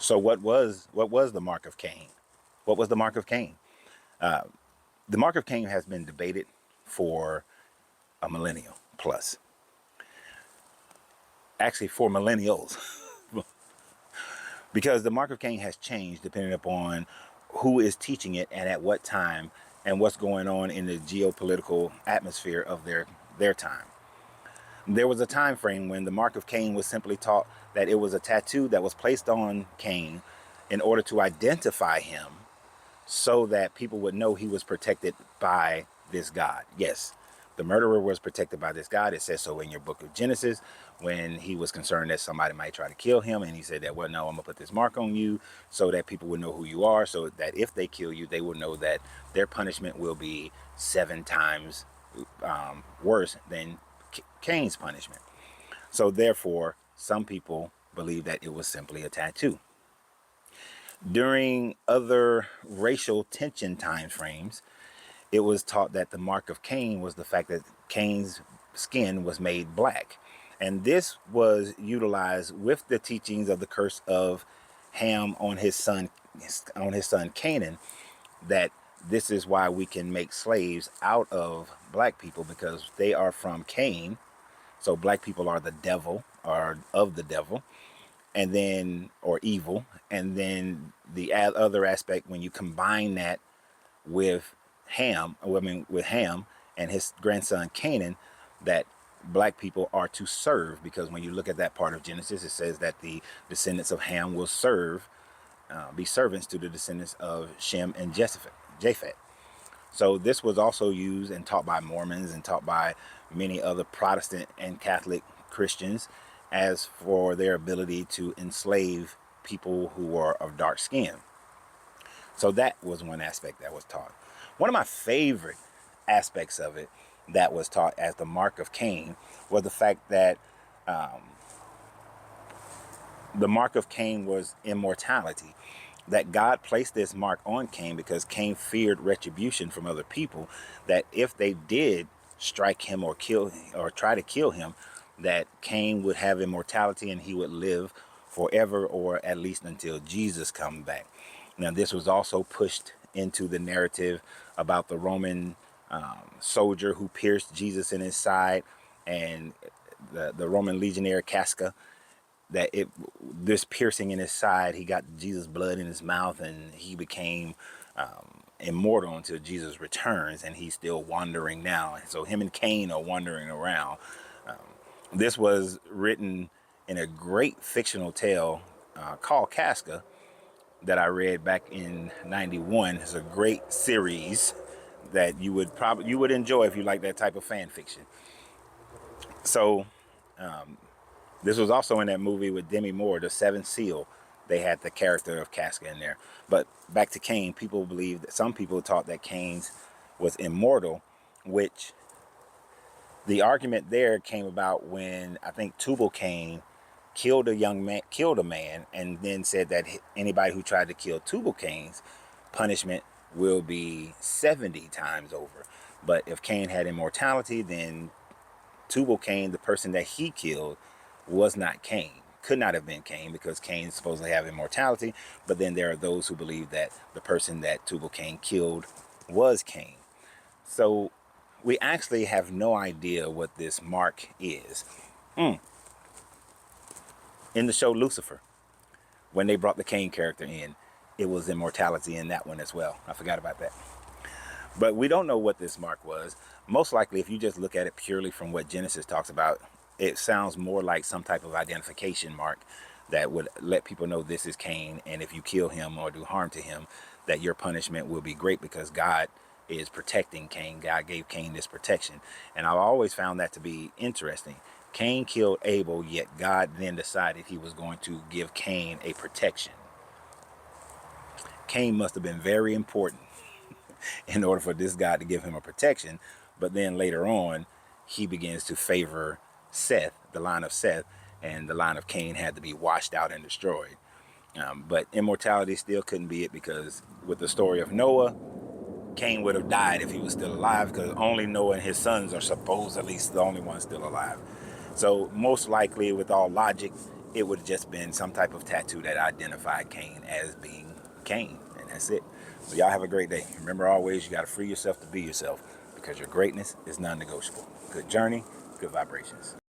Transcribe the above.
So what was the mark of Cain? What was the mark of Cain? The mark of Cain has been debated for a millennium plus. Actually, for millennials, because the mark of Cain has changed depending upon who is teaching it and at what time and what's going on in the geopolitical atmosphere of their time. There was a time frame when the mark of Cain was simply taught that it was a tattoo that was placed on Cain in order to identify him so that people would know he was protected by this God. Yes, the murderer was protected by this God. It says so in your book of Genesis when he was concerned that somebody might try to kill him. And he said that, well, no, I'm going to put this mark on you so that people would know who you are, so that if they kill you, they will know that their punishment will be 7 times worse than Cain's punishment. So therefore, some people believe that it was simply a tattoo. During other racial tension time frames, it was taught that the mark of Cain was the fact that Cain's skin was made black. And this was utilized with the teachings of the curse of Ham on his son Canaan, that this is why we can make slaves out of black people, because they are from Cain. So black people are the devil, or of the devil, and then, or evil. And then the other aspect, when you combine that with with Ham and his grandson Canaan, that black people are to serve, because when you look at that part of Genesis, it says that the descendants of Ham will be servants to the descendants of Shem and Japheth. So this was also used and taught by Mormons and taught by many other Protestant and Catholic Christians as for their ability to enslave people who are of dark skin. So that was one aspect that was taught. One of my favorite aspects of it that was taught as the mark of Cain was the fact that the mark of Cain was immortality. That God placed this mark on Cain because Cain feared retribution from other people, that if they did strike him or kill or try to kill him, that Cain would have immortality and he would live forever, or at least until Jesus come back. Now, this was also pushed into the narrative about the Roman soldier who pierced Jesus in his side, and the Roman legionnaire Casca, that this piercing in his side, he got Jesus' blood in his mouth, and he became immortal until Jesus returns, and he's still wandering now. And so him and Cain are wandering around. This was written in a great fictional tale called Casca that I read back in '91. It's a great series that you would enjoy if you like that type of fan fiction. So this was also in that movie with Demi Moore, The Seventh Seal. They had the character of Casca in there. But back to Cain, people believe that some people taught that Cain was immortal, which the argument there came about when I think Tubal Cain killed a man, and then said that anybody who tried to kill Tubal Cain's punishment will be 70 times over. But if Cain had immortality, then Tubal Cain, the person that he killed, was not Cain. Could not have been Cain, because Cain supposedly have immortality. But then there are those who believe that the person that Tubal Cain killed was Cain. So we actually have no idea what this mark is. In the show Lucifer, when they brought the Cain character in, it was immortality in that one as well. I forgot about that. But we don't know what this mark was. Most likely, if you just look at it purely from what Genesis talks about, it sounds more like some type of identification mark that would let people know this is Cain, and if you kill him or do harm to him, that your punishment will be great, because God is protecting Cain. God gave Cain this protection. And I've always found that to be interesting. Cain killed Abel, yet God then decided he was going to give Cain a protection. Cain must have been very important in order for this God to give him a protection. But then later on, he begins to favor Seth, the line of Seth, and the line of Cain had to be washed out and destroyed. But immortality still couldn't be it, because with the story of Noah, Cain would have died if he was still alive, because only Noah and his sons are supposedly the only ones still alive. So most likely, with all logic, it would have just been some type of tattoo that identified Cain as being Cain, and that's it. So y'all have a great day. Remember, always, you got to free yourself to be yourself, because your greatness is non-negotiable. Good journey, good vibrations.